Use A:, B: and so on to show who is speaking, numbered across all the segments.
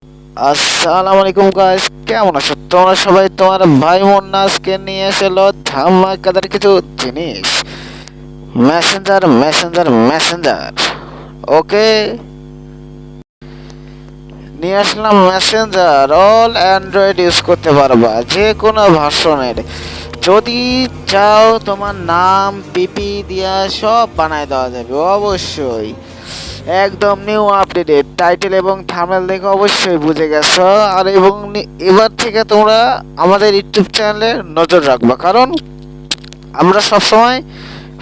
A: আসসালামু আলাইকুম গাইস, কেমন আছো তোমরা সবাই? তোমার ভাই মুন্না আজকে নিয়ে এসেলো ধামাকাদার কিছু জিনিস। মেসেঞ্জার মেসেঞ্জার মেসেঞ্জার ওকে, নিয়ে আসলাম মেসেঞ্জার। অল অ্যান্ড্রয়েড ইউজ করতে পারবা, যে কোনো ভার্সনের। যদি চাও তোমার নাম পিপি দিয়া সব বানায় দেওয়া যাবে অবশ্যই। একদম নিউ আপডেটেড টাইটেল এবং থাম্বনেল দেখে অবশ্যই বুঝে গেছো। আর এবং এবার থেকে তোমরা আমাদের ইউটিউব চ্যানেলে নজর রাখবা, কারণ আমরা সবসময়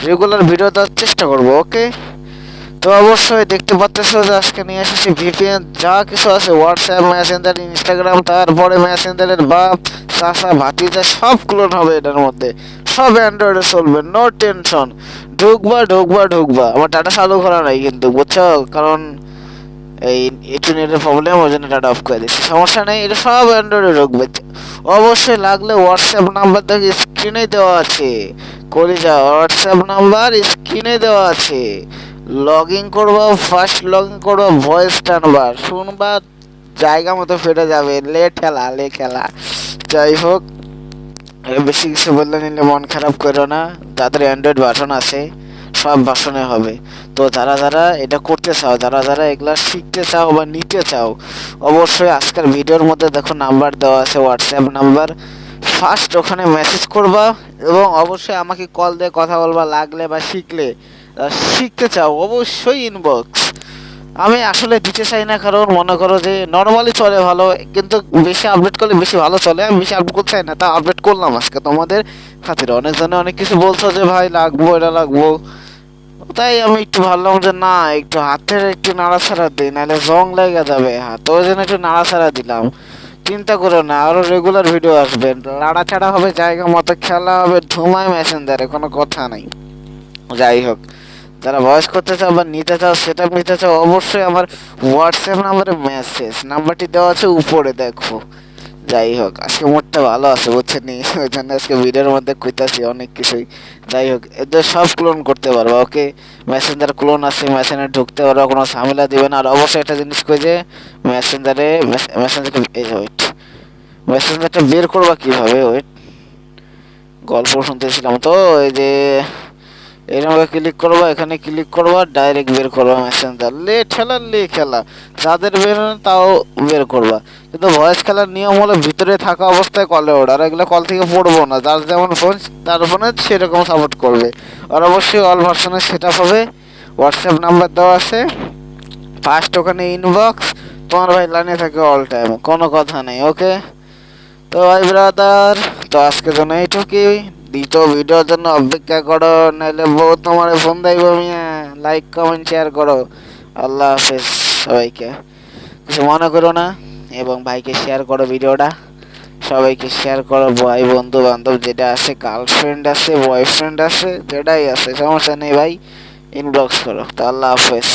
A: রেগুলার ভিডিও দেওয়ার চেষ্টা করবো। ওকে, তো অবশ্যই দেখতে পাচ্তেছো যে আজকে নিয়ে এসেছি ভিপিএন, যা কিছু আছে হোয়াটসঅ্যাপ, মেসেঞ্জার, ইনস্টাগ্রাম, তারপরে মেসেঞ্জারের বাপ, চাচা, ভাতিজা সব ক্লোন হবে এটার মধ্যে। সব অ্যান্ড্রয়েডে চলবে, নো টেনশন। ঢুকবা ঢুকবা ঢুকবা। আমার ডাটা চালু করা নাই কিন্তু, বুঝছো? কারণ এই একটু নেটের প্রবলেম, ওই জন্য ডাটা অফ করে দিচ্ছি। সমস্যা নেই, এটা সব অ্যান্ড্রয়েডে ঢুকবে। অবশ্যই লাগলে হোয়াটসঅ্যাপ নাম্বার দেখে স্ক্রিনে দেওয়া আছে। কলিজা হোয়াটসঅ্যাপ নাম্বার স্ক্রিনে দেওয়া আছে। লগ ইন করবো, ফার্স্ট লগ ইন করবো, ভয়েস টানবার শুনবা, জায়গা মতো ফেটে যাবে। লে ঠেলা লে খেলা। যাই হোক, বেশি কিছু বললে নিলে মন খারাপ করো না। যাদের অ্যান্ড্রয়েড ভার্সন আছে সব ভার্সনে হবে। তো যারা যারা এটা করতে চাও, যারা যারা এগুলা শিখতে চাও বা নিতে চাও, অবশ্যই আজকের ভিডিওর মধ্যে দেখো নাম্বার দেওয়া আছে, হোয়াটসঅ্যাপ নাম্বার। ফার্স্ট ওখানে মেসেজ করবা এবং অবশ্যই আমাকে কল দিয়ে কথা বলবা, লাগলে বা শিখলে, শিখতে চাও অবশ্যই ইনবক্স। আমি আসলে দিতে চাই না, কারণ মনে করো যে নর্মালি চলে ভালো, কিন্তু বেশি আপডেট করলে বেশি ভালো চলে। আমি বেশি আপডেট করতে চাই না, তা আপডেট করলাম আজকে তোমাদের খাতিরে। অনেকজনে অনেক কিছু বলছো যে ভাই লাগবো, এটা লাগবো, তাই আমি একটু ভাবলাম যে না, একটু হাতের একটু নাড়াছাড়া দিই, নাহলে জং লেগে যাবে হাত, ওই জন্য একটু নাড়াছাড়া দিলাম। চিন্তা করো না, আরো রেগুলার ভিডিও আসবে, নাড়াছাড়া হবে, জায়গা মতো খেলা হবে, ধুমায় মেসেঞ্জারে, কোনো কথা নাই। যাই হোক, যারা ভয়েস করতে চাও বা নিতে চাও, সেটা নিতে চাও, অবশ্যই আমার হোয়াটসঅ্যাপ নাম্বারে মেসেজ, নাম্বারটি দেওয়া আছে উপরে দেখো। যাই হোক, আজকে মোটটা ভালো আছে বুঝছেন নি, ওই জন্য আজকে ভিডিওর মধ্যে কইতাছি অনেক কিছুই। যাই হোক, এদের সব ক্লোন করতে পারবো। ওকে, মেসেঞ্জার ক্লোন আছে, মেসেঞ্জারে ঢুকতে পারবো, কোনো ঝামেলা দিবে না। আর অবশ্যই একটা জিনিস কই যে মেসেঞ্জারে, মেসেঞ্জারটা এই যে ওয়েট, মেসেঞ্জারটা বের করবা কিভাবে? ওয়েট, গল্প শুনতেছিলাম তো, এই যে এরকম ক্লিক করবা, এখানে ক্লিক করবা, ডাইরেক্ট বের করবা মেসেঞ্জার। লে ঠেলা লে খেলা। যাদের বের হয় না তাও বের করবা, কিন্তু ভয়েস খেলার নিয়ম হলো ভিতরে থাকা অবস্থায় কলে ওঠে, আর এগুলো কল থেকে পড়বো না। যার যেমন ফোন তার ফোনে সেরকম সাপোর্ট করবে। আর অবশ্যই অল ভার্সনের সেট আপ হবে। হোয়াটসঅ্যাপ নাম্বার দেওয়া আছে, ফার্স্ট ওখানে ইনবক্স। তোমার ভাই লাইনে থাকে অল টাইম, কোনো কথা নেই। ওকে, তো ভাই ব্রাদার, তো আজকের জন্য এইটুকুই। দ্বিতীয় ভিডিওর জন্য অপেক্ষা করো, নাহলে বউ তোমার ফোন দেব মিয়া। লাইক কমেন্ট শেয়ার করো। আল্লাহ হাফেজ সবাইকে, কিছু মনে করো না। এবং ভাইকে শেয়ার করো ভিডিওটা, সবাইকে শেয়ার করো। ভাই বন্ধু বান্ধব যেটা আছে, গার্লফ্রেন্ড আছে, বয়ফ্রেন্ড আছে, যেটাই আছে, সমস্যা নেই ভাই, ইনবক্স করো। তো আল্লাহ হাফেজ।